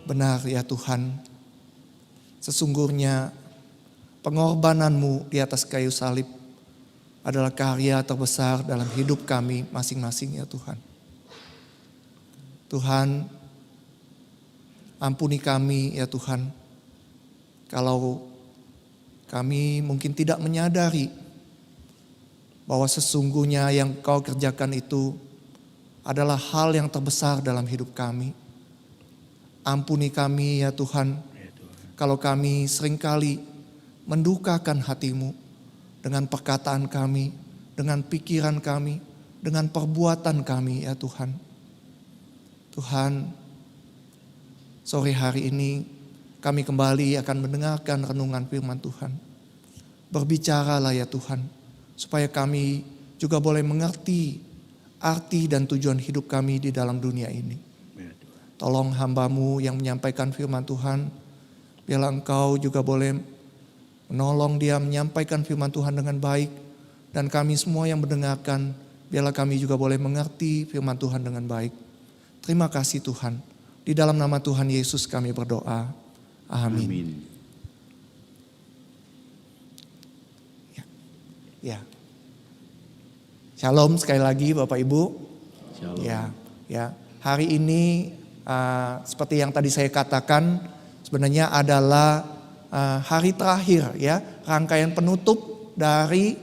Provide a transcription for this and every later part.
Benar ya Tuhan, sesungguhnya pengorbanan-Mu di atas kayu salib adalah karya terbesar dalam hidup kami masing-masing ya Tuhan. Tuhan, ampuni kami ya Tuhan, kalau kami mungkin tidak menyadari bahwa sesungguhnya yang Kau kerjakan itu adalah hal yang terbesar dalam hidup kami. Ampuni kami ya Tuhan, kalau kami seringkali mendukakan hati-Mu dengan perkataan kami, dengan pikiran kami, dengan perbuatan kami ya Tuhan. Tuhan, sore hari ini kami kembali akan mendengarkan renungan firman Tuhan. Berbicaralah ya Tuhan, supaya kami juga boleh mengerti arti dan tujuan hidup kami di dalam dunia ini. Tolong hamba-Mu yang menyampaikan firman Tuhan, biarlah Engkau juga boleh menolong dia menyampaikan firman Tuhan dengan baik. Dan kami semua yang mendengarkan, biarlah kami juga boleh mengerti firman Tuhan dengan baik. Terima kasih Tuhan. Di dalam nama Tuhan Yesus kami berdoa. Amin. Amin. Ya. Shalom sekali lagi Bapak Ibu. Shalom. Ya. Hari ini seperti yang tadi saya katakan, sebenarnya adalah hari terakhir ya, rangkaian penutup dari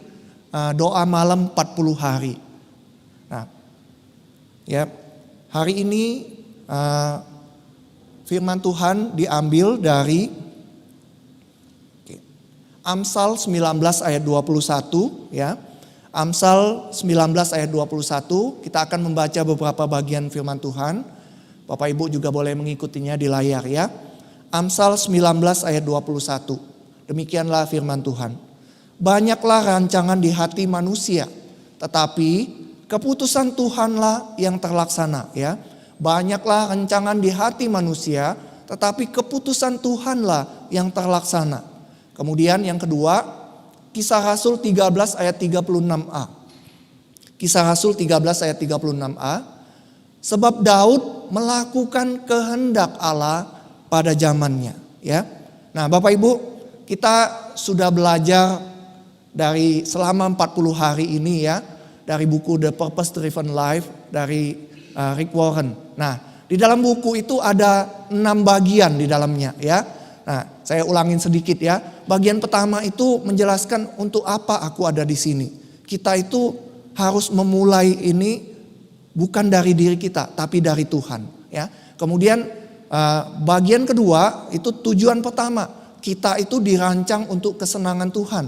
doa malam 40 hari. Nah, ya, hari ini firman Tuhan diambil dari Amsal 19 ayat 21 ya. Amsal 19 ayat 21, kita akan membaca beberapa bagian firman Tuhan. Bapak Ibu juga boleh mengikutinya di layar ya. Amsal 19 ayat 21. Demikianlah firman Tuhan. Banyaklah rancangan di hati manusia, tetapi keputusan Tuhanlah yang terlaksana ya. Banyaklah rancangan di hati manusia, tetapi keputusan Tuhanlah yang terlaksana. Kemudian yang kedua, Kisah Rasul 13 ayat 36a. Kisah Rasul 13 ayat 36a. Sebab Daud melakukan kehendak Allah pada zamannya ya. Nah Bapak Ibu, kita sudah belajar dari selama 40 hari ini ya, dari buku The Purpose Driven Life dari Rick Warren. Nah di dalam buku itu ada 6 bagian di dalamnya ya. Nah saya ulangin sedikit ya. Bagian pertama itu menjelaskan untuk apa aku ada di sini. Kita itu harus memulai ini bukan dari diri kita, tapi dari Tuhan. Ya. Kemudian bagian kedua itu tujuan pertama, kita itu dirancang untuk kesenangan Tuhan.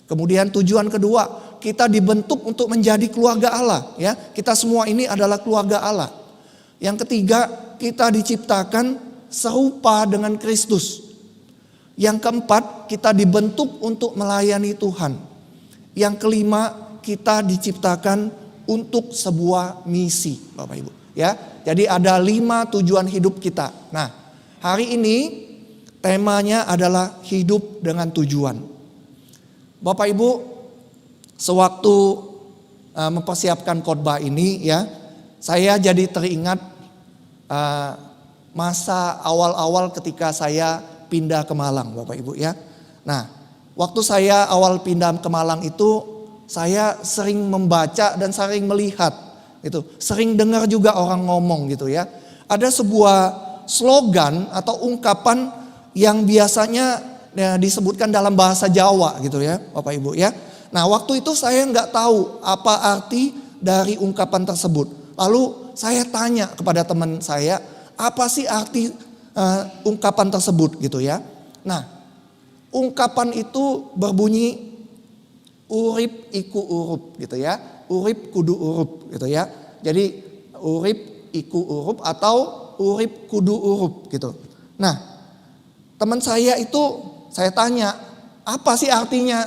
Kemudian tujuan kedua, kita dibentuk untuk menjadi keluarga Allah. Ya. Kita semua ini adalah keluarga Allah. Yang ketiga, kita diciptakan serupa dengan Kristus. Yang keempat, kita dibentuk untuk melayani Tuhan. Yang kelima, kita diciptakan untuk sebuah misi, Bapak Ibu. Ya, jadi ada 5 tujuan hidup kita. Nah, hari ini temanya adalah hidup dengan tujuan. Bapak Ibu, sewaktu mempersiapkan khotbah ini, ya, saya jadi teringat masa awal-awal ketika saya pindah ke Malang, Bapak Ibu ya. Nah, waktu saya awal pindah ke Malang itu, saya sering membaca dan sering melihat gitu. Sering dengar juga orang ngomong gitu ya. Ada sebuah slogan atau ungkapan yang biasanya disebutkan dalam bahasa Jawa gitu ya, Bapak Ibu ya. Nah, waktu itu saya nggak tahu apa arti dari ungkapan tersebut. Lalu saya tanya kepada teman saya, apa sih arti ungkapan tersebut gitu ya. Nah, ungkapan itu berbunyi urip iku urup gitu ya. Urip kudu urup gitu ya. Jadi urip iku urup atau urip kudu urup gitu. Nah, teman saya itu saya tanya, apa sih artinya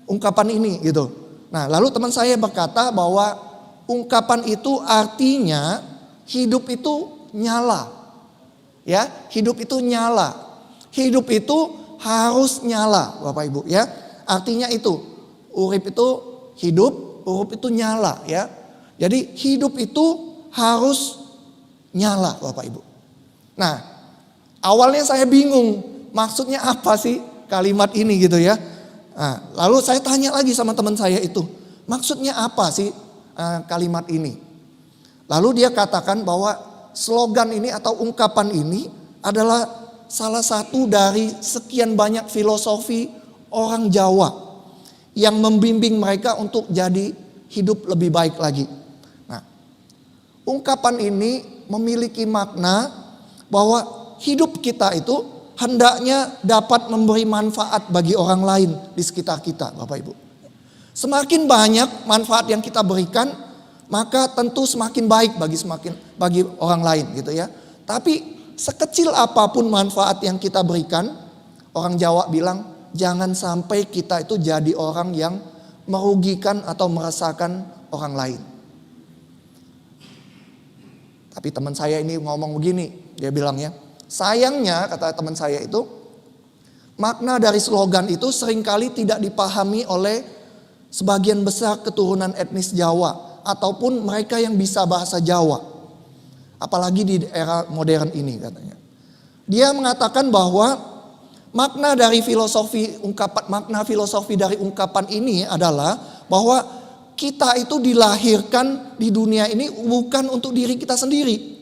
ungkapan ini gitu. Nah, lalu teman saya berkata bahwa ungkapan itu artinya hidup itu nyala. Ya, hidup itu nyala. Hidup itu harus nyala, Bapak Ibu ya. Artinya itu urip itu hidup, urup itu nyala ya. Jadi hidup itu harus nyala Bapak Ibu. Nah, Awalnya saya bingung, maksudnya apa sih kalimat ini gitu ya. Nah, lalu saya tanya lagi sama teman saya itu, maksudnya apa sih kalimat ini? Lalu dia katakan bahwa slogan ini atau ungkapan ini adalah salah satu dari sekian banyak filosofi orang Jawa yang membimbing mereka untuk jadi hidup lebih baik lagi. Nah, ungkapan ini memiliki makna bahwa hidup kita itu hendaknya dapat memberi manfaat bagi orang lain di sekitar kita, Bapak Ibu. Semakin banyak manfaat yang kita berikan, maka tentu semakin baik bagi orang lain gitu ya. Tapi sekecil apapun manfaat yang kita berikan, orang Jawa bilang jangan sampai kita itu jadi orang yang merugikan atau meresahkan orang lain. Tapi teman saya ini ngomong begini, dia bilang ya, sayangnya kata teman saya itu, makna dari slogan itu seringkali tidak dipahami oleh sebagian besar keturunan etnis Jawa ataupun mereka yang bisa bahasa Jawa. Apalagi di era modern ini katanya. Dia mengatakan bahwa makna filosofi dari ungkapan ini adalah bahwa kita itu dilahirkan di dunia ini bukan untuk diri kita sendiri.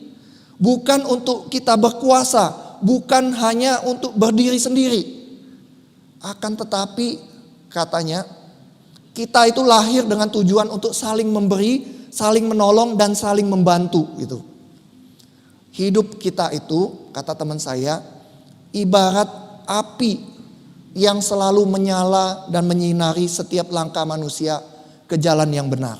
Bukan untuk kita berkuasa, bukan hanya untuk berdiri sendiri. Akan tetapi katanya kita itu lahir dengan tujuan untuk saling memberi, saling menolong dan saling membantu gitu. Hidup kita itu, kata teman saya, ibarat api yang selalu menyala dan menyinari setiap langkah manusia ke jalan yang benar.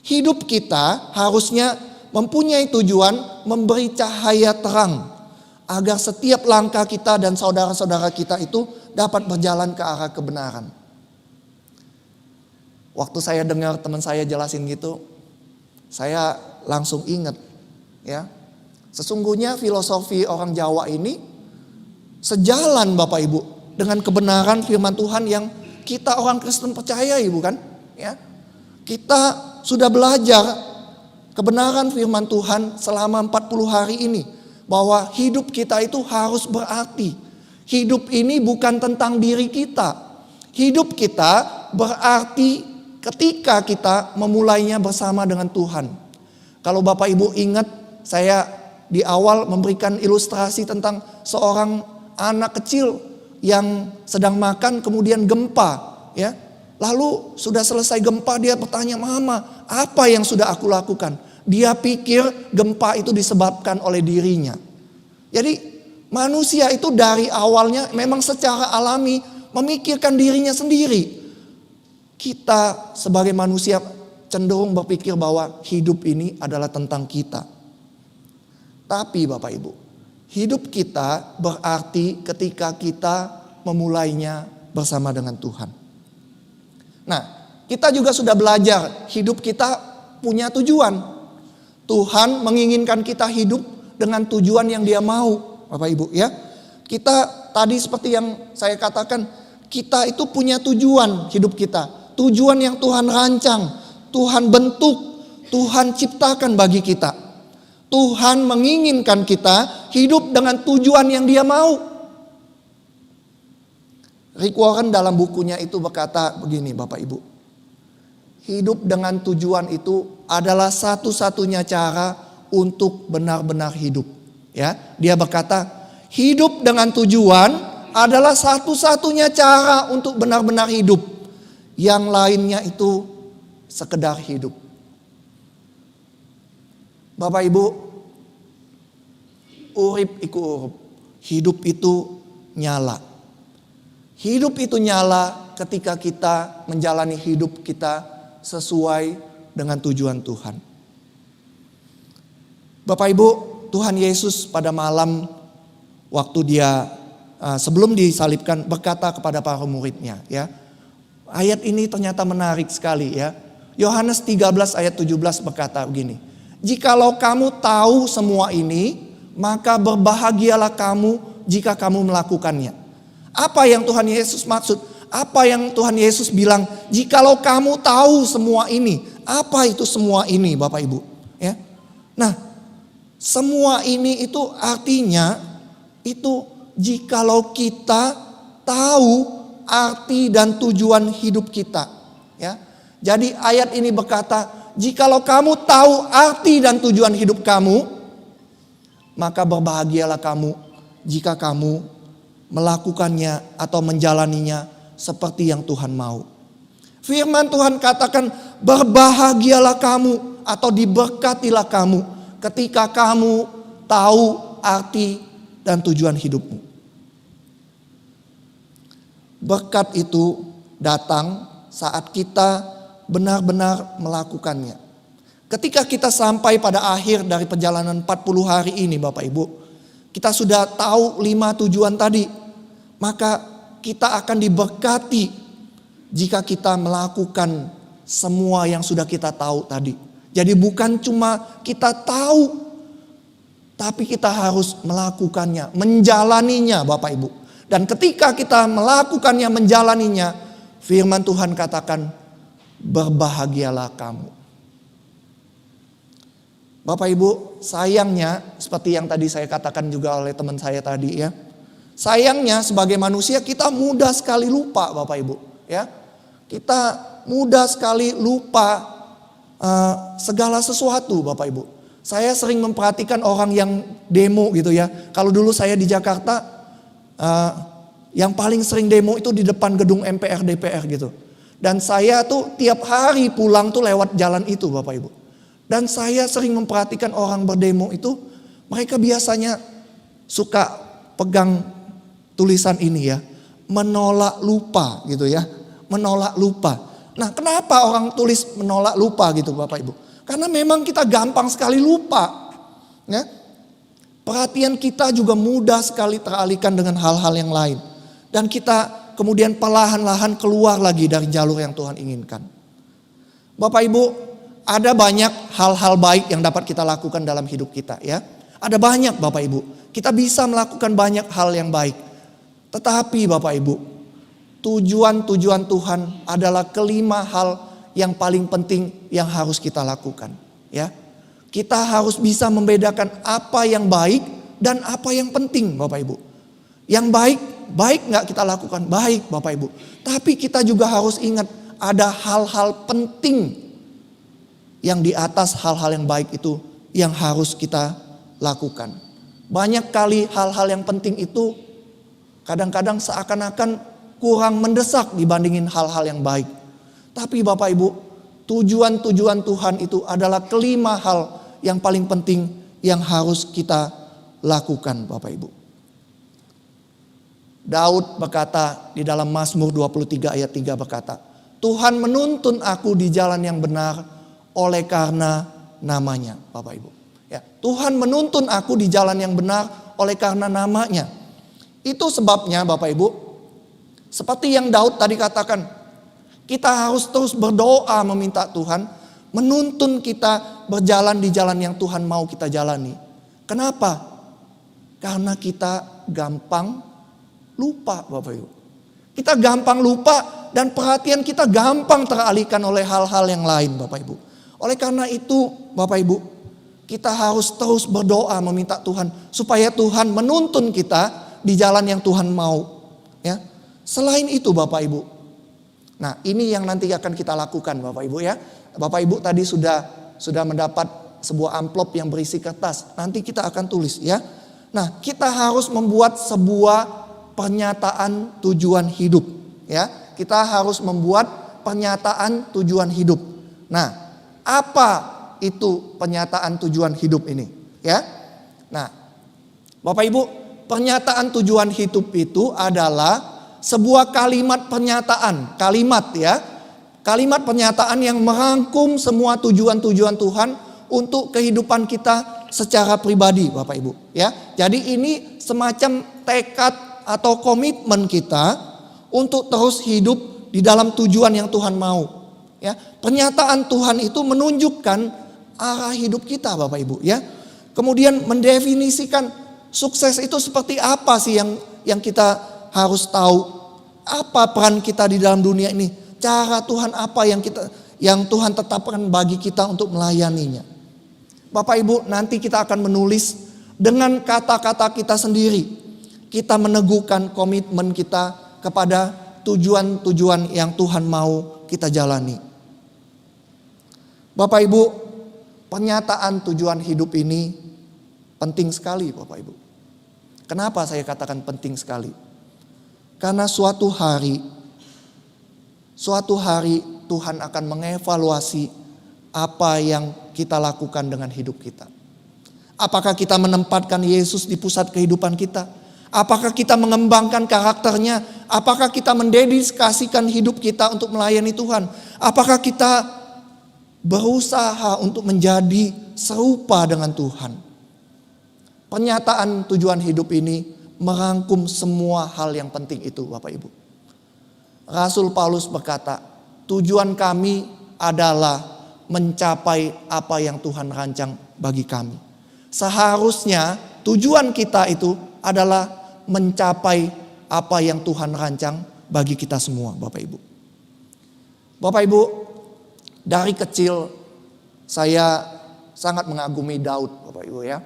Hidup kita harusnya mempunyai tujuan memberi cahaya terang agar setiap langkah kita dan saudara-saudara kita itu dapat berjalan ke arah kebenaran. Waktu saya dengar teman saya jelasin gitu, saya langsung ingat ya. Sesungguhnya filosofi orang Jawa ini sejalan Bapak Ibu dengan kebenaran firman Tuhan yang kita orang Kristen percayai, bukan? Ya. Kita sudah belajar kebenaran firman Tuhan selama 40 hari ini. Bahwa hidup kita itu harus berarti. Hidup ini bukan tentang diri kita. Hidup kita berarti ketika kita memulainya bersama dengan Tuhan. Kalau Bapak Ibu ingat, saya di awal memberikan ilustrasi tentang seorang anak kecil yang sedang makan kemudian gempa. Ya. Lalu sudah selesai gempa dia bertanya, "Mama, apa yang sudah aku lakukan?" Dia pikir gempa itu disebabkan oleh dirinya. Jadi manusia itu dari awalnya memang secara alami memikirkan dirinya sendiri. Kita sebagai manusia cenderung berpikir bahwa hidup ini adalah tentang kita. Tapi Bapak Ibu, hidup kita berarti ketika kita memulainya bersama dengan Tuhan. Nah, kita juga sudah belajar hidup kita punya tujuan. Tuhan menginginkan kita hidup dengan tujuan yang Dia mau, Bapak Ibu ya. Kita tadi seperti yang saya katakan, kita itu punya tujuan hidup kita. Tujuan yang Tuhan rancang, Tuhan bentuk, Tuhan ciptakan bagi kita. Tuhan menginginkan kita hidup dengan tujuan yang Dia mau. Rick Warren dalam bukunya itu berkata begini Bapak Ibu. Hidup dengan tujuan itu adalah satu-satunya cara untuk benar-benar hidup. Ya, dia berkata, hidup dengan tujuan adalah satu-satunya cara untuk benar-benar hidup. Yang lainnya itu sekedar hidup. Bapak Ibu, urip iku urup. Hidup itu nyala. Hidup itu nyala ketika kita menjalani hidup kita sesuai dengan tujuan Tuhan. Bapak Ibu, Tuhan Yesus pada malam waktu Dia sebelum disalibkan berkata kepada para muridnya ya. Ayat ini ternyata menarik sekali ya. Yohanes 13 ayat 17 berkata begini. Jikalau kamu tahu semua ini, maka berbahagialah kamu jika kamu melakukannya. Apa yang Tuhan Yesus maksud? Apa yang Tuhan Yesus bilang? Jikalau kamu tahu semua ini. Apa itu semua ini Bapak Ibu? Ya. Nah, semua ini itu artinya itu jikalau kita tahu arti dan tujuan hidup kita. Ya. Jadi ayat ini berkata, jikalau kamu tahu arti dan tujuan hidup kamu, maka berbahagialah kamu jika kamu melakukannya atau menjalaninya seperti yang Tuhan mau. Firman Tuhan katakan, berbahagialah kamu atau diberkatilah kamu ketika kamu tahu arti dan tujuan hidupmu. Berkat itu datang saat kita benar-benar melakukannya. Ketika kita sampai pada akhir dari perjalanan 40 hari ini Bapak Ibu, kita sudah tahu 5 tujuan tadi. Maka kita akan diberkati jika kita melakukan semua yang sudah kita tahu tadi. Jadi bukan cuma kita tahu, tapi kita harus melakukannya, menjalaninya Bapak Ibu. Dan ketika kita melakukannya, menjalaninya, firman Tuhan katakan, berbahagialah kamu. Bapak Ibu, sayangnya seperti yang tadi saya katakan juga oleh teman saya tadi ya. Sayangnya sebagai manusia kita mudah sekali lupa Bapak Ibu ya. Kita mudah sekali lupa segala sesuatu Bapak Ibu. Saya sering memperhatikan orang yang demo gitu ya. Kalau dulu saya di Jakarta, yang paling sering demo itu di depan gedung MPR DPR gitu. Dan saya tuh tiap hari pulang tuh lewat jalan itu Bapak Ibu. Dan saya sering memperhatikan orang berdemo itu, mereka biasanya suka pegang tulisan ini ya, menolak lupa gitu ya, menolak lupa. Nah, kenapa orang tulis menolak lupa gitu Bapak Ibu? Karena memang kita gampang sekali lupa. Ya. Perhatian kita juga mudah sekali teralihkan dengan hal-hal yang lain. Dan kita kemudian perlahan-lahan keluar lagi dari jalur yang Tuhan inginkan. Bapak Ibu, ada banyak hal-hal baik yang dapat kita lakukan dalam hidup kita ya. Ada banyak Bapak Ibu. Kita bisa melakukan banyak hal yang baik. Tetapi Bapak Ibu, tujuan-tujuan Tuhan adalah kelima hal yang paling penting yang harus kita lakukan ya. Kita harus bisa membedakan apa yang baik dan apa yang penting Bapak Ibu. Yang baik gak kita lakukan? Baik Bapak Ibu. Tapi kita juga harus ingat ada hal-hal penting yang di atas hal-hal yang baik itu yang harus kita lakukan. Banyak kali hal-hal yang penting itu kadang-kadang seakan-akan kurang mendesak dibandingin hal-hal yang baik. Tapi Bapak Ibu, tujuan-tujuan Tuhan itu adalah kelima hal yang paling penting yang harus kita lakukan Bapak Ibu. Daud berkata di dalam Mazmur 23 ayat 3 berkata, Tuhan menuntun aku di jalan yang benar oleh karena namanya Bapak Ibu. Ya, Tuhan menuntun aku di jalan yang benar oleh karena namanya. Itu sebabnya Bapak Ibu, seperti yang Daud tadi katakan, kita harus terus berdoa meminta Tuhan menuntun kita berjalan di jalan yang Tuhan mau kita jalani. Kenapa? Karena kita gampang lupa Bapak Ibu. Kita gampang lupa dan perhatian kita gampang teralihkan oleh hal-hal yang lain Bapak Ibu. Oleh karena itu Bapak Ibu, kita harus terus berdoa meminta Tuhan supaya Tuhan menuntun kita di jalan yang Tuhan mau. Ya. Selain itu Bapak Ibu, nah ini yang nanti akan kita lakukan Bapak Ibu ya. Bapak Ibu tadi sudah mendapat sebuah amplop yang berisi kertas. Nanti kita akan tulis ya. Nah kita harus membuat sebuah pernyataan tujuan hidup. Ya, kita harus membuat pernyataan tujuan hidup. Nah, apa itu pernyataan tujuan hidup ini? Ya, nah, Bapak Ibu, pernyataan tujuan hidup itu adalah sebuah kalimat pernyataan, kalimat ya, kalimat pernyataan yang merangkum semua tujuan-tujuan Tuhan untuk kehidupan kita secara pribadi, Bapak Ibu. Ya, jadi ini semacam tekad atau komitmen kita untuk terus hidup di dalam tujuan yang Tuhan mau. Ya, pernyataan Tuhan itu menunjukkan arah hidup kita Bapak Ibu ya. Kemudian mendefinisikan sukses itu seperti apa sih yang kita harus tahu. Apa peran kita di dalam dunia ini? Cara Tuhan apa yang Tuhan tetapkan bagi kita untuk melayaninya. Bapak Ibu, nanti kita akan menulis dengan kata-kata kita sendiri. kita meneguhkan komitmen kita kepada tujuan-tujuan yang Tuhan mau kita jalani. Bapak Ibu, pernyataan tujuan hidup ini penting sekali Bapak Ibu. Kenapa saya katakan penting sekali? Karena suatu hari Tuhan akan mengevaluasi apa yang kita lakukan dengan hidup kita. Apakah kita menempatkan Yesus di pusat kehidupan kita? Apakah kita mengembangkan karakternya? Apakah kita mendedikasikan hidup kita untuk melayani Tuhan? Apakah kita berusaha untuk menjadi serupa dengan Tuhan? Pernyataan tujuan hidup ini merangkum semua hal yang penting itu Bapak Ibu. Rasul Paulus berkata, tujuan kami adalah mencapai apa yang Tuhan rancang bagi kami. Seharusnya tujuan kita itu adalah mencapai apa yang Tuhan rancang bagi kita semua Bapak Ibu. Bapak Ibu, dari kecil saya sangat mengagumi Daud Bapak Ibu ya.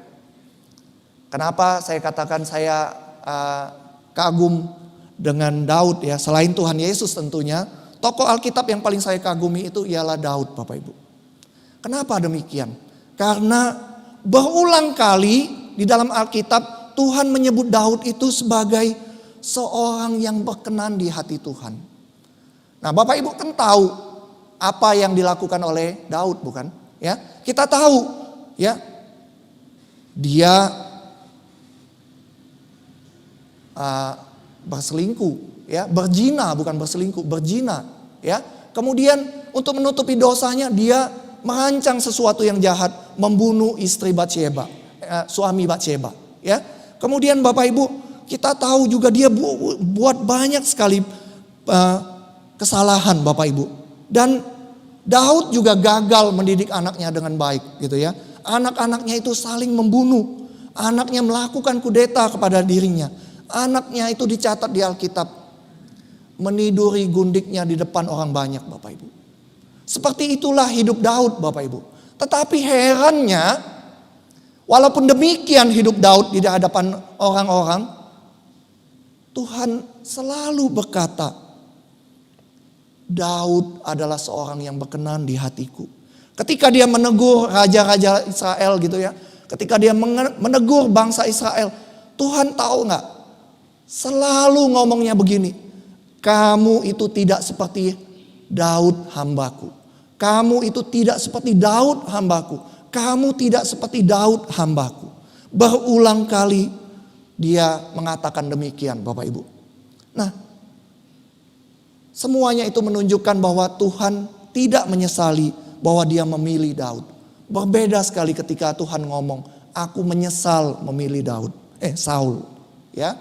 Kenapa saya katakan saya kagum dengan Daud ya, selain Tuhan Yesus tentunya, tokoh Alkitab yang paling saya kagumi itu ialah Daud Bapak Ibu. Kenapa demikian? Karena berulang kali di dalam Alkitab Tuhan menyebut Daud itu sebagai seorang yang berkenan di hati Tuhan. Nah Bapak Ibu kan tahu apa yang dilakukan oleh Daud bukan? Ya, kita tahu ya, dia berselingkuh ya, berzina, bukan berselingkuh, berzina ya. Kemudian untuk menutupi dosanya dia merancang sesuatu yang jahat, membunuh istri Batsheba, suami Batsheba ya. Kemudian Bapak Ibu, kita tahu juga dia buat banyak sekali kesalahan Bapak Ibu. Dan Daud juga gagal mendidik anaknya dengan baik gitu ya. Anak-anaknya itu saling membunuh, anaknya melakukan kudeta kepada dirinya. Anaknya itu dicatat di Alkitab meniduri gundiknya di depan orang banyak Bapak Ibu. Seperti itulah hidup Daud Bapak Ibu. Tetapi herannya, walaupun demikian hidup Daud di hadapan orang-orang, Tuhan selalu berkata, Daud adalah seorang yang berkenan di hatiku. Ketika dia menegur raja-raja Israel gitu ya, ketika dia menegur bangsa Israel, Tuhan tahu nggak? Selalu ngomongnya begini, kamu itu tidak seperti Daud hambaku. Kamu itu tidak seperti Daud hambaku. Kamu tidak seperti Daud hambaku. Berulang kali dia mengatakan demikian Bapak Ibu. Nah, semuanya itu menunjukkan bahwa Tuhan tidak menyesali bahwa dia memilih Daud. Berbeda sekali ketika Tuhan ngomong, aku menyesal memilih Saul. Ya.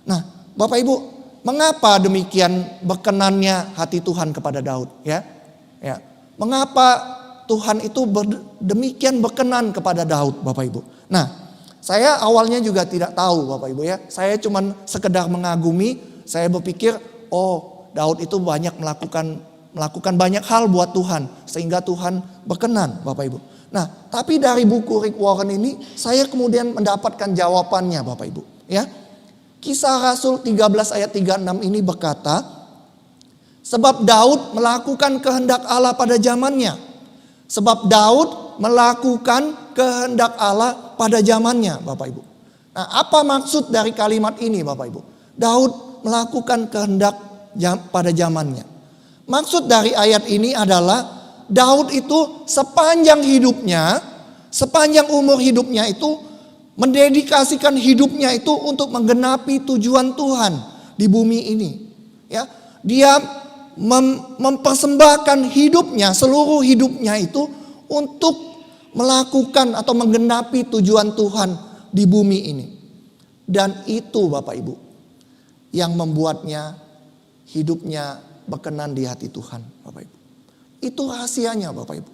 Nah, Bapak Ibu, mengapa demikian berkenannya hati Tuhan kepada Daud? Ya. Mengapa Tuhan itu demikian berkenan kepada Daud, Bapak Ibu? Nah, saya awalnya juga tidak tahu, Bapak Ibu ya. Saya cuma sekedar mengagumi. Saya berpikir, oh, Daud itu banyak melakukan banyak hal buat Tuhan, sehingga Tuhan berkenan, Bapak Ibu. Nah, tapi dari buku Rick Warren ini, saya kemudian mendapatkan jawabannya, Bapak Ibu. Ya. Kisah Rasul 13 ayat 36 ini berkata, sebab Daud melakukan kehendak Allah pada zamannya. Sebab Daud melakukan kehendak Allah pada zamannya, Bapak Ibu. Nah, apa maksud dari kalimat ini, Bapak Ibu? Daud melakukan kehendak pada zamannya. Maksud dari ayat ini adalah Daud itu sepanjang hidupnya, sepanjang umur hidupnya itu mendedikasikan hidupnya itu untuk menggenapi tujuan Tuhan di bumi ini. Ya, dia mempersembahkan hidupnya, seluruh hidupnya itu untuk melakukan atau menggenapi tujuan Tuhan di bumi ini. Dan itu Bapak Ibu yang membuatnya hidupnya berkenan di hati Tuhan, Bapak Ibu. Itu rahasianya Bapak Ibu.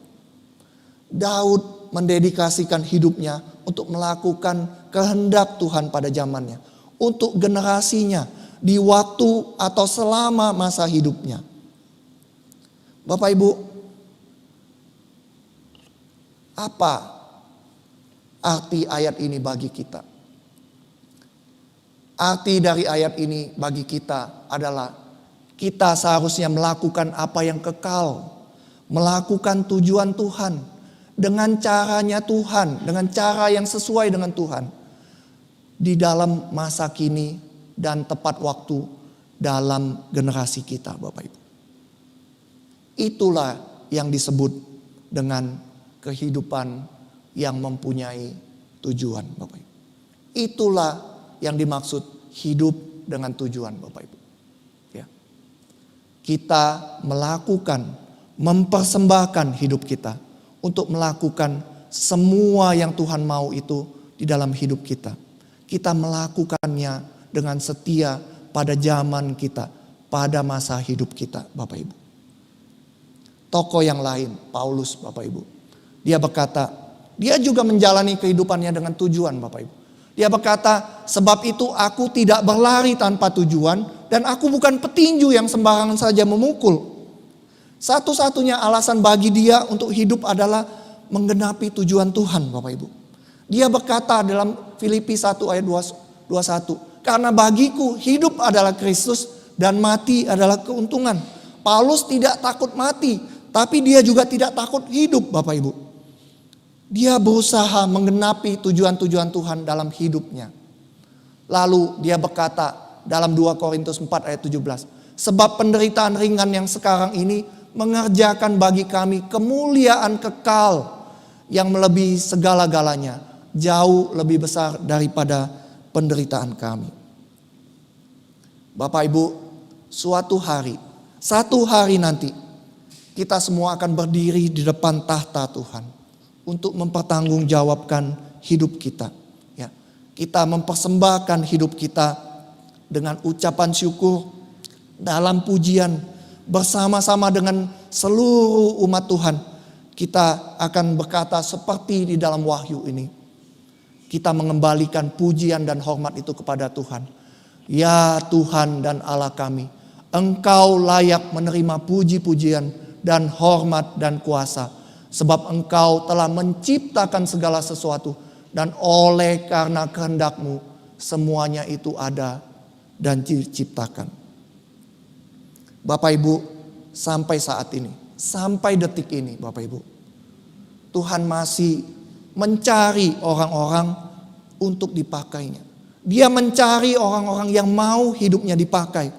Daud mendedikasikan hidupnya untuk melakukan kehendak Tuhan pada zamannya. Untuk generasinya di waktu atau selama masa hidupnya. Bapak Ibu, apa arti ayat ini bagi kita? Arti dari ayat ini bagi kita adalah kita seharusnya melakukan apa yang kekal, melakukan tujuan Tuhan dengan caranya Tuhan, dengan cara yang sesuai dengan Tuhan di dalam masa kini dan tepat waktu dalam generasi kita, Bapak Ibu. Itulah yang disebut dengan kehidupan yang mempunyai tujuan, Bapak Ibu. Itulah yang dimaksud hidup dengan tujuan, Bapak Ibu. Ya. Kita melakukan, mempersembahkan hidup kita untuk melakukan semua yang Tuhan mau itu di dalam hidup kita. Kita melakukannya dengan setia pada zaman kita, pada masa hidup kita, Bapak Ibu. Tokoh yang lain, Paulus, Bapak Ibu. Dia berkata, dia juga menjalani kehidupannya dengan tujuan, Bapak Ibu. Dia berkata, sebab itu aku tidak berlari tanpa tujuan dan aku bukan petinju yang sembarangan saja memukul. Satu-satunya alasan bagi dia untuk hidup adalah menggenapi tujuan Tuhan, Bapak Ibu. Dia berkata dalam Filipi 1 ayat 21, karena bagiku hidup adalah Kristus dan mati adalah keuntungan. Paulus tidak takut mati, tapi dia juga tidak takut hidup, Bapak Ibu. Dia berusaha menggenapi tujuan-tujuan Tuhan dalam hidupnya. Lalu dia berkata dalam 2 Korintus 4 ayat 17. Sebab penderitaan ringan yang sekarang ini mengerjakan bagi kami kemuliaan kekal yang melebihi segala-galanya. Jauh lebih besar daripada penderitaan kami. Bapak Ibu, suatu hari, satu hari nanti kita semua akan berdiri di depan tahta Tuhan untuk mempertanggungjawabkan hidup kita. Ya, kita mempersembahkan hidup kita dengan ucapan syukur dalam pujian bersama-sama dengan seluruh umat Tuhan. Kita akan berkata seperti di dalam Wahyu ini. Kita mengembalikan pujian dan hormat itu kepada Tuhan. Ya Tuhan dan Allah kami, Engkau layak menerima puji-pujian dan hormat dan kuasa. Sebab Engkau telah menciptakan segala sesuatu. Dan oleh karena kehendak-Mu semuanya itu ada dan diciptakan. Bapak Ibu, sampai saat ini, sampai detik ini Bapak Ibu, Tuhan masih mencari orang-orang untuk dipakainya. Dia mencari orang-orang yang mau hidupnya dipakai.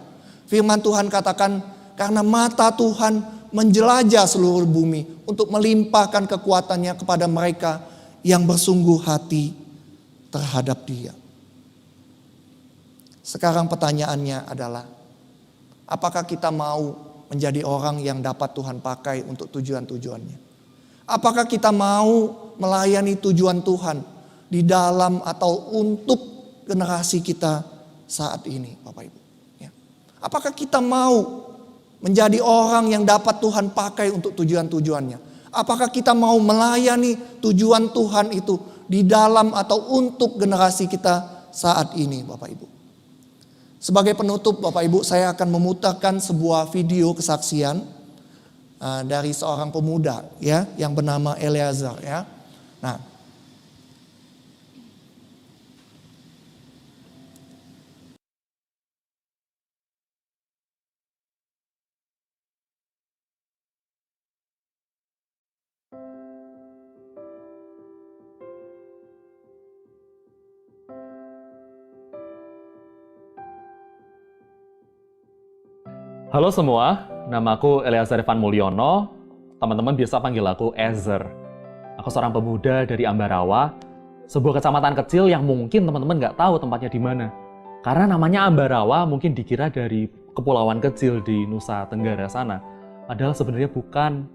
Firman Tuhan katakan, karena mata Tuhan menjelajah seluruh bumi untuk melimpahkan kekuatannya kepada mereka yang bersungguh hati terhadap Dia. Sekarang pertanyaannya adalah, apakah kita mau menjadi orang yang dapat Tuhan pakai untuk tujuan-tujuannya? Apakah kita mau melayani tujuan Tuhan di dalam atau untuk generasi kita saat ini, Bapak Ibu? Ya. Apakah kita mau menjadi orang yang dapat Tuhan pakai untuk tujuan-tujuannya? Apakah kita mau melayani tujuan Tuhan itu di dalam atau untuk generasi kita saat ini, Bapak Ibu? Sebagai penutup, Bapak Ibu, saya akan memutarkan sebuah video kesaksian dari seorang pemuda ya yang bernama Eleazar ya. Nah, Halo semua, namaku Eleazar Evan Mulyono, teman-teman biasa panggil aku Ezer. Aku seorang pemuda dari Ambarawa, sebuah kecamatan kecil yang mungkin teman-teman nggak tahu tempatnya di mana. Karena namanya Ambarawa mungkin dikira dari kepulauan kecil di Nusa Tenggara sana. Padahal sebenarnya bukan.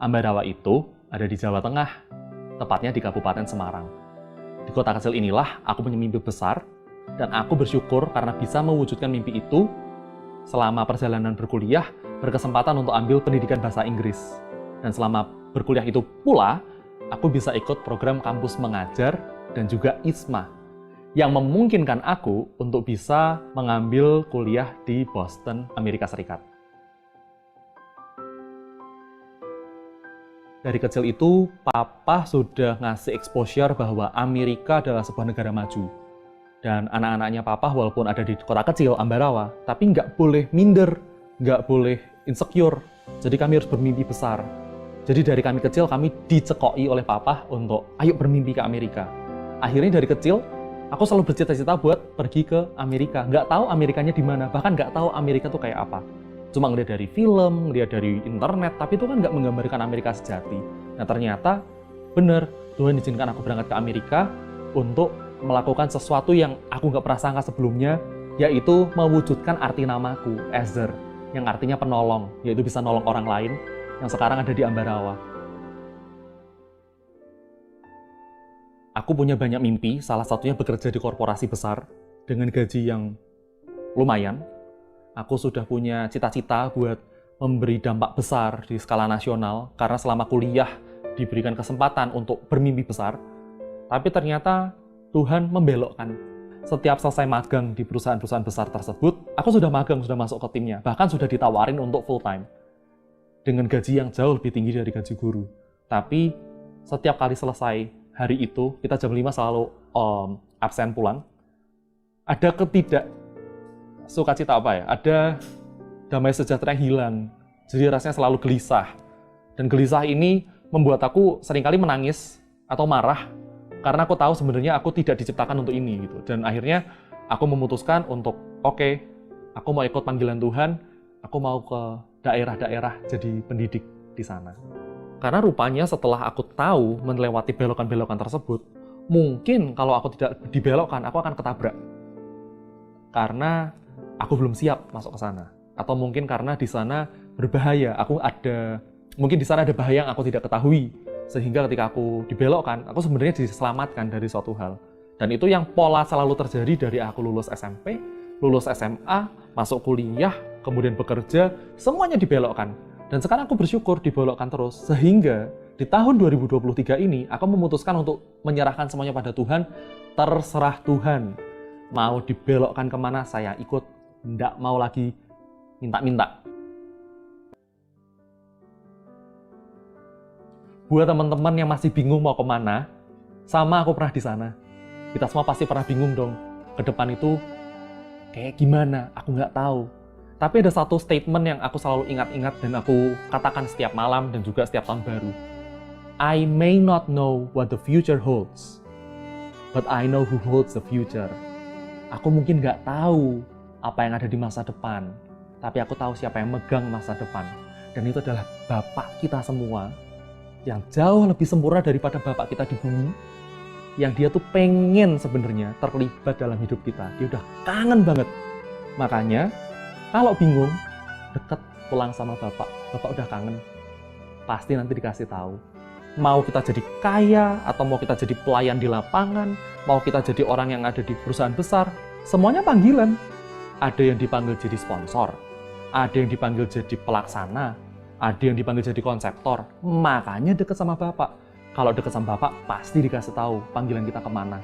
Ambarawa itu ada di Jawa Tengah, tepatnya di Kabupaten Semarang. Di kota kecil inilah aku punya mimpi besar, dan aku bersyukur karena bisa mewujudkan mimpi itu. Selama perjalanan berkuliah, berkesempatan untuk ambil pendidikan bahasa Inggris. Dan selama berkuliah itu pula, aku bisa ikut program kampus mengajar dan juga ISMA, yang memungkinkan aku untuk bisa mengambil kuliah di Boston, Amerika Serikat. Dari kecil itu, Papa sudah ngasih exposure bahwa Amerika adalah sebuah negara maju. Dan anak-anaknya papa walaupun ada di kota kecil, Ambarawa, tapi nggak boleh minder, nggak boleh insecure. Jadi kami harus bermimpi besar. Jadi dari kami kecil, kami dicekoki oleh papa untuk ayo bermimpi ke Amerika. Akhirnya dari kecil, aku selalu bercita-cita buat pergi ke Amerika. Nggak tahu Amerikanya di mana, bahkan nggak tahu Amerika tuh kayak apa. Cuma ngeliat dari film, ngeliat dari internet, tapi itu kan nggak menggambarkan Amerika sejati. Nah ternyata bener, Tuhan izinkan aku berangkat ke Amerika untuk melakukan sesuatu yang aku nggak pernah sangka sebelumnya, yaitu mewujudkan arti namaku, Ezer, yang artinya penolong, yaitu bisa nolong orang lain, yang sekarang ada di Ambarawa. Aku punya banyak mimpi, salah satunya bekerja di korporasi besar, dengan gaji yang lumayan. Aku sudah punya cita-cita buat memberi dampak besar di skala nasional, karena selama kuliah diberikan kesempatan untuk bermimpi besar, tapi ternyata Tuhan membelokkan. Setiap selesai magang di perusahaan-perusahaan besar tersebut, aku sudah magang, sudah masuk ke timnya, bahkan sudah ditawarin untuk full time, dengan gaji yang jauh lebih tinggi dari gaji guru. Tapi setiap kali selesai hari itu, kita jam 5 selalu absen pulang, ada sukacita apa ya? Ada damai sejahtera yang hilang. Jadi rasanya selalu gelisah. Dan gelisah ini membuat aku seringkali menangis atau marah, karena aku tahu sebenarnya aku tidak diciptakan untuk ini gitu. Dan akhirnya aku memutuskan untuk oke, aku mau ikut panggilan Tuhan, aku mau ke daerah-daerah jadi pendidik di sana. Karena rupanya setelah aku tahu melewati belokan-belokan tersebut, mungkin kalau aku tidak dibelokkan, aku akan ketabrak. Karena aku belum siap masuk ke sana. Atau mungkin karena di sana berbahaya, mungkin di sana ada bahaya yang aku tidak ketahui. Sehingga ketika aku dibelokkan, aku sebenarnya diselamatkan dari suatu hal. Dan itu yang pola selalu terjadi dari aku lulus SMP, lulus SMA, masuk kuliah, kemudian bekerja, semuanya dibelokkan. Dan sekarang aku bersyukur dibelokkan terus. Sehingga di tahun 2023 ini, aku memutuskan untuk menyerahkan semuanya pada Tuhan. Terserah Tuhan. Mau dibelokkan kemana, saya ikut. Nggak mau lagi minta-minta. Buat teman-teman yang masih bingung mau kemana, sama aku pernah di sana. Kita semua pasti pernah bingung dong. Ke depan itu kayak gimana, aku nggak tahu. Tapi ada satu statement yang aku selalu ingat-ingat dan aku katakan setiap malam dan juga setiap tahun baru. I may not know what the future holds, but I know who holds the future. Aku mungkin nggak tahu apa yang ada di masa depan, tapi aku tahu siapa yang megang masa depan. Dan itu adalah Bapak kita semua, yang jauh lebih sempurna daripada Bapak kita di bumi, yang dia tuh pengen sebenarnya terlibat dalam hidup kita. Dia udah kangen banget. Makanya, kalau bingung, deket pulang sama Bapak. Bapak udah kangen. Pasti nanti dikasih tahu. Mau kita jadi kaya, atau mau kita jadi pelayan di lapangan, mau kita jadi orang yang ada di perusahaan besar, semuanya panggilan. Ada yang dipanggil jadi sponsor, ada yang dipanggil jadi pelaksana, ada yang dipanggil jadi konseptor. Makanya deket sama Bapak. Kalau deket sama Bapak, pasti dikasih tahu panggilan kita kemana.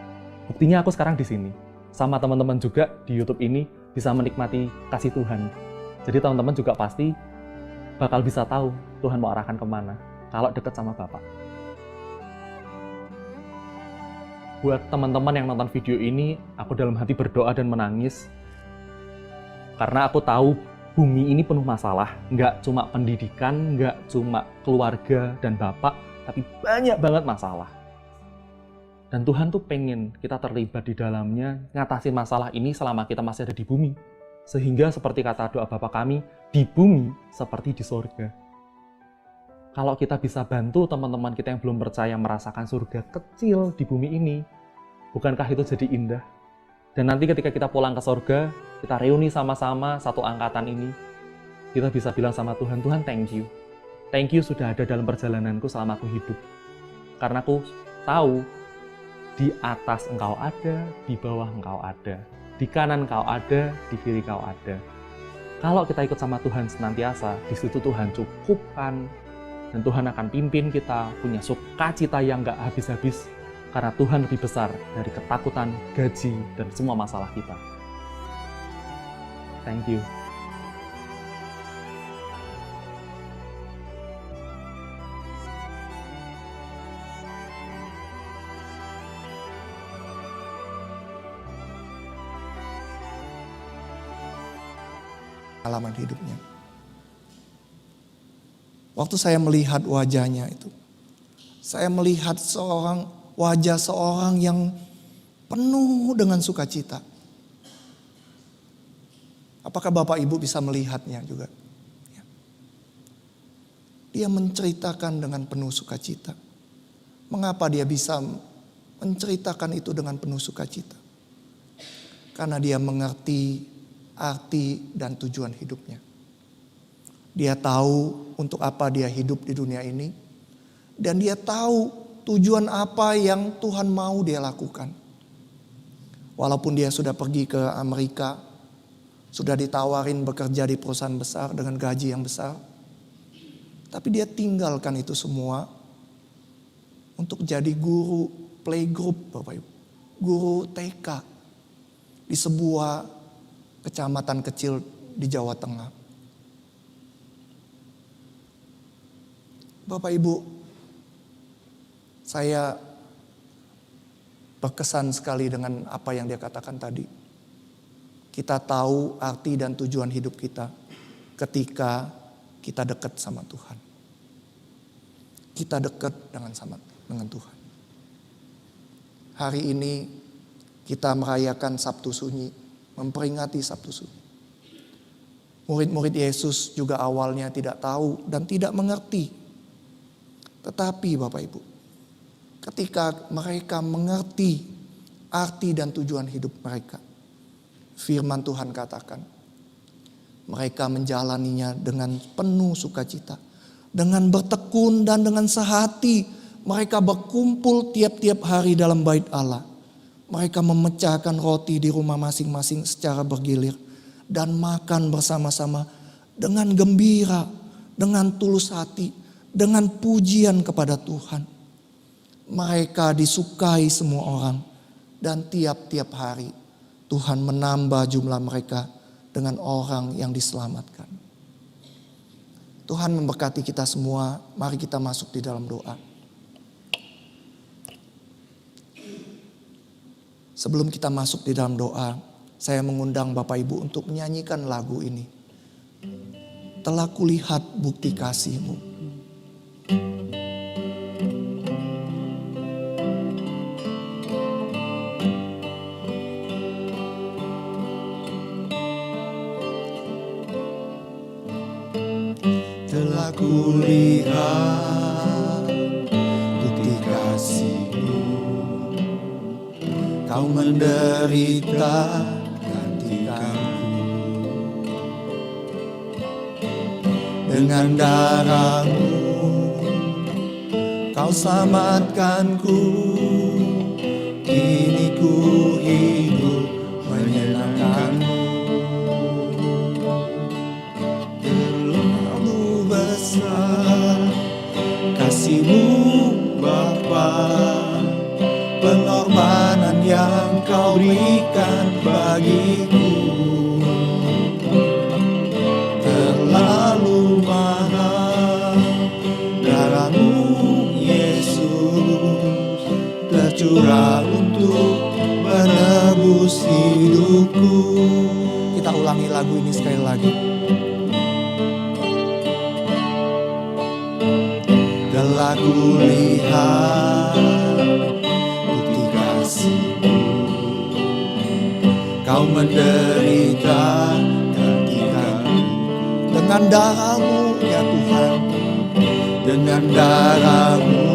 Buktinya aku sekarang di sini. Sama teman-teman juga di YouTube ini bisa menikmati kasih Tuhan. Jadi teman-teman juga pasti bakal bisa tahu Tuhan mau arahkan kemana kalau deket sama Bapak. Buat teman-teman yang nonton video ini, aku dalam hati berdoa dan menangis. Karena aku tahu bumi ini penuh masalah, nggak cuma pendidikan, nggak cuma keluarga dan bapak, tapi banyak banget masalah. Dan Tuhan tuh pengen kita terlibat di dalamnya, ngatasin masalah ini selama kita masih ada di bumi. Sehingga seperti kata doa Bapa kami, di bumi seperti di sorga. Kalau kita bisa bantu teman-teman kita yang belum percaya merasakan surga kecil di bumi ini, bukankah itu jadi indah? Dan nanti ketika kita pulang ke sorga, kita reuni sama-sama satu angkatan ini, kita bisa bilang sama Tuhan, Tuhan thank you. Thank you sudah ada dalam perjalananku selama aku hidup. Karena aku tahu, di atas Engkau ada, di bawah Engkau ada. Di kanan Engkau ada, di kiri Engkau ada. Kalau kita ikut sama Tuhan senantiasa, di situ Tuhan cukupkan. Dan Tuhan akan pimpin kita, punya sukacita yang gak habis-habis. Karena Tuhan lebih besar dari ketakutan, gaji, dan semua masalah kita. Thank you. pengalaman hidupnya. Waktu saya melihat wajahnya itu, saya melihat wajah seorang yang penuh dengan sukacita. Apakah Bapak Ibu bisa melihatnya juga? Dia menceritakan dengan penuh sukacita. Mengapa dia bisa menceritakan itu dengan penuh sukacita? Karena dia mengerti arti dan tujuan hidupnya. Dia tahu untuk apa dia hidup di dunia ini. Dan dia tahu tujuan apa yang Tuhan mau dia lakukan. Walaupun dia sudah pergi ke Amerika, sudah ditawarin bekerja di perusahaan besar dengan gaji yang besar. Tapi dia tinggalkan itu semua untuk jadi guru playgroup, Bapak Ibu. Guru TK di sebuah kecamatan kecil di Jawa Tengah. Bapak Ibu, saya berkesan sekali dengan apa yang dia katakan tadi. Kita tahu arti dan tujuan hidup kita ketika kita dekat sama Tuhan. Kita dekat dengan Tuhan. Hari ini kita merayakan Sabtu Sunyi, memperingati Sabtu Sunyi. Murid-murid Yesus juga awalnya tidak tahu dan tidak mengerti. Tetapi Bapak Ibu, ketika mereka mengerti arti dan tujuan hidup mereka, firman Tuhan katakan, mereka menjalaninya dengan penuh sukacita. Dengan bertekun dan dengan sehati, mereka berkumpul tiap-tiap hari dalam bait Allah. Mereka memecahkan roti di rumah masing-masing secara bergilir. Dan makan bersama-sama dengan gembira, dengan tulus hati, dengan pujian kepada Tuhan. Mereka disukai semua orang. Dan tiap-tiap hari Tuhan menambah jumlah mereka dengan orang yang diselamatkan. Tuhan memberkati kita semua. Mari kita masuk di dalam doa. Sebelum kita masuk di dalam doa, saya mengundang Bapak Ibu untuk menyanyikan lagu ini. Telah kulihat bukti kasih-Mu. Telah kulihat bukti kasih-Mu. Kau menderita gantikanku. Dengan darah-Mu Kau selamatkanku. Kini ku hidup menyenangkan-Mu. Kasih-Mu Bapa, pengorbanan yang Kau berikan bagiku terlalu mahal. Darah-Mu Yesus tercurah untuk menebus hidupku. Kita ulangi lagu ini sekali lagi. Telah kulihat bukti kasih-Mu. Kau menderita gantikanku. Dengan darah-Mu ya Tuhan, dengan darah-Mu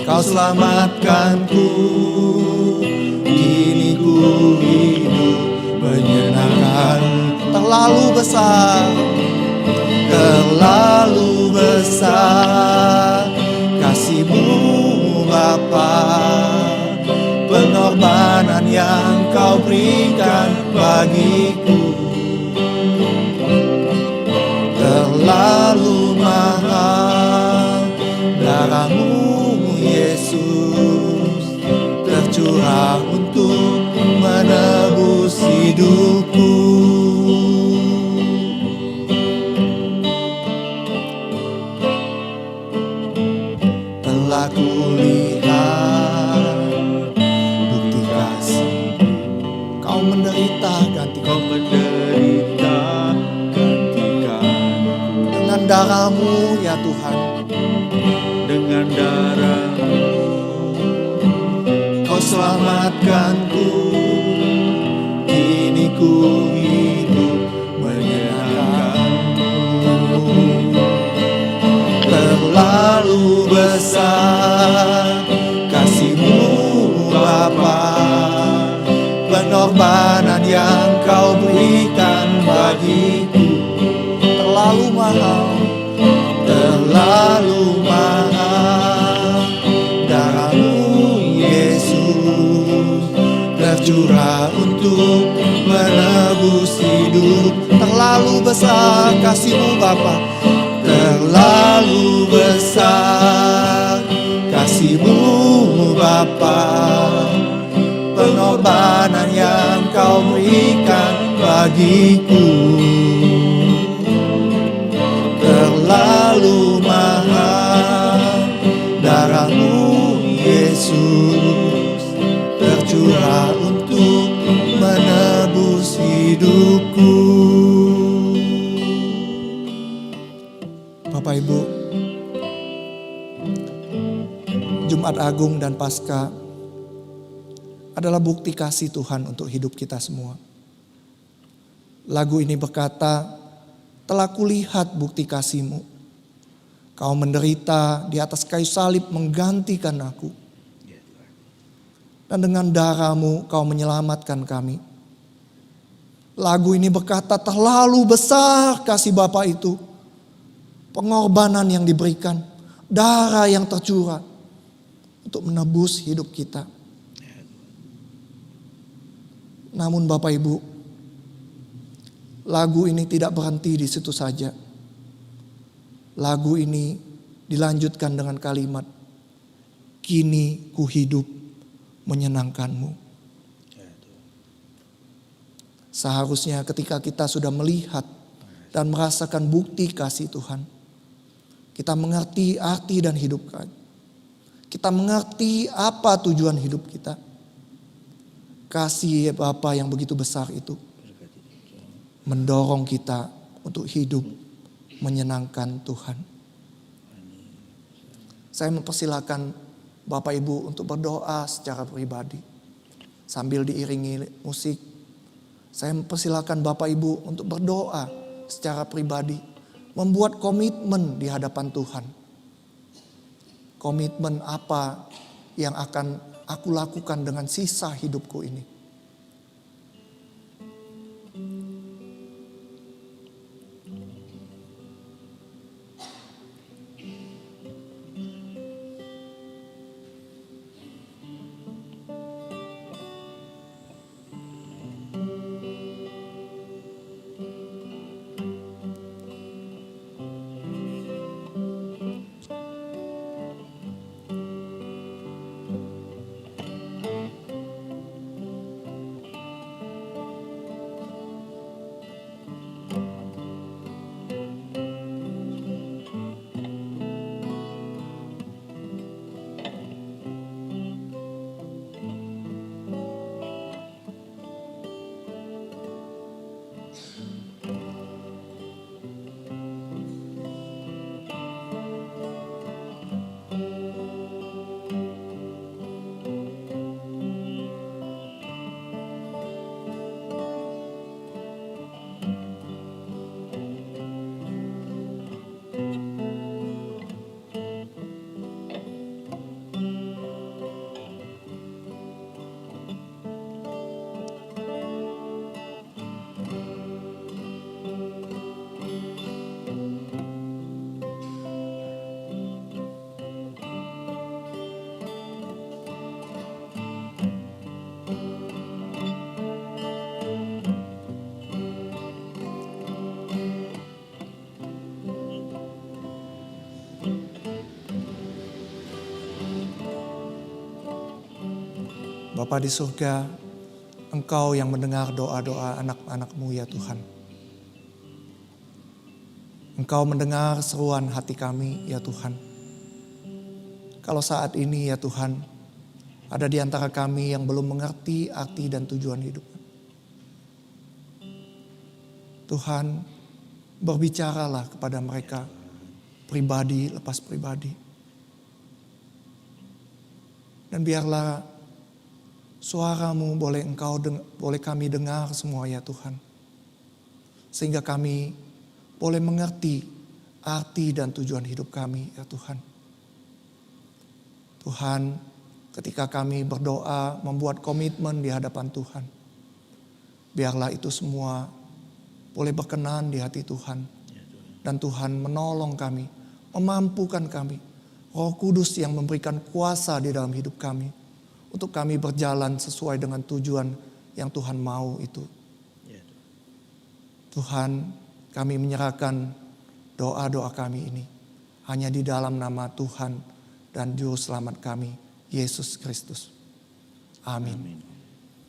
Kau selamatkanku. Kini ku hidup menyenangkan. Terlalu besar, terlalu besar kasih-Mu Bapa, pengorbanan yang Kau berikan bagiku terlalu mahal. Darah-Mu Yesus tercurah untuk menebus hidupku. Telah kulihat bukti kasih-Mu. Kau menderita ganti. Kau menderita darah-Mu ya Tuhan. Dengan darah-Mu Kau selamatkanku, kini ku hidup menyenangkan-Mu. Terlalu besar kasih-Mu Bapa, pengorbanan yang Kau berikan bagiku. Terlalu mahal, terlalu mahal. Darah-Mu Yesus tercurah untuk menebus hidup. Terlalu besar kasih-Mu Bapa, terlalu besar kasih-Mu Bapa, pengorbanan yang Kau berikan bagiku. Terlalu mahal, darah-Mu Yesus tercurah untuk menebus hidupku. Bapak Ibu, Jumat Agung dan Paskah adalah bukti kasih Tuhan untuk hidup kita semua. Lagu ini berkata, telah kulihat bukti kasih-Mu. Kau menderita di atas kayu salib menggantikan aku. Dan dengan darah-Mu Kau menyelamatkan kami. Lagu ini berkata, terlalu besar kasih Bapa itu. Pengorbanan yang diberikan, darah yang tercurah untuk menebus hidup kita. Namun Bapak Ibu, lagu ini tidak berhenti di situ saja. Lagu ini dilanjutkan dengan kalimat, kini ku hidup menyenangkan-Mu. Seharusnya ketika kita sudah melihat dan merasakan bukti kasih Tuhan, kita mengerti arti dan hidup kita. Kita mengerti apa tujuan hidup kita. Kasih Bapa yang begitu besar itu mendorong kita untuk hidup menyenangkan Tuhan. Saya mempersilakan Bapak Ibu untuk berdoa secara pribadi sambil diiringi musik. Saya mempersilakan Bapak Ibu untuk berdoa secara pribadi, membuat komitmen di hadapan Tuhan. Komitmen apa yang akan aku lakukan dengan sisa hidupku ini. Bapa di surga, Engkau yang mendengar doa-doa anak-anak-Mu ya Tuhan. Engkau mendengar seruan hati kami ya Tuhan. Kalau saat ini ya Tuhan, ada di antara kami yang belum mengerti arti dan tujuan hidup. Tuhan, berbicaralah kepada mereka pribadi lepas pribadi. Dan biarlah suara-Mu boleh kami dengar semua ya Tuhan. Sehingga kami boleh mengerti arti dan tujuan hidup kami ya Tuhan. Tuhan, ketika kami berdoa membuat komitmen di hadapan Tuhan, biarlah itu semua boleh berkenan di hati Tuhan. Dan Tuhan menolong kami, memampukan kami. Roh Kudus yang memberikan kuasa di dalam hidup kami. Untuk kami berjalan sesuai dengan tujuan yang Tuhan mau itu. Tuhan, kami menyerahkan doa-doa kami ini hanya di dalam nama Tuhan dan Juru Selamat kami, Yesus Kristus. Amin.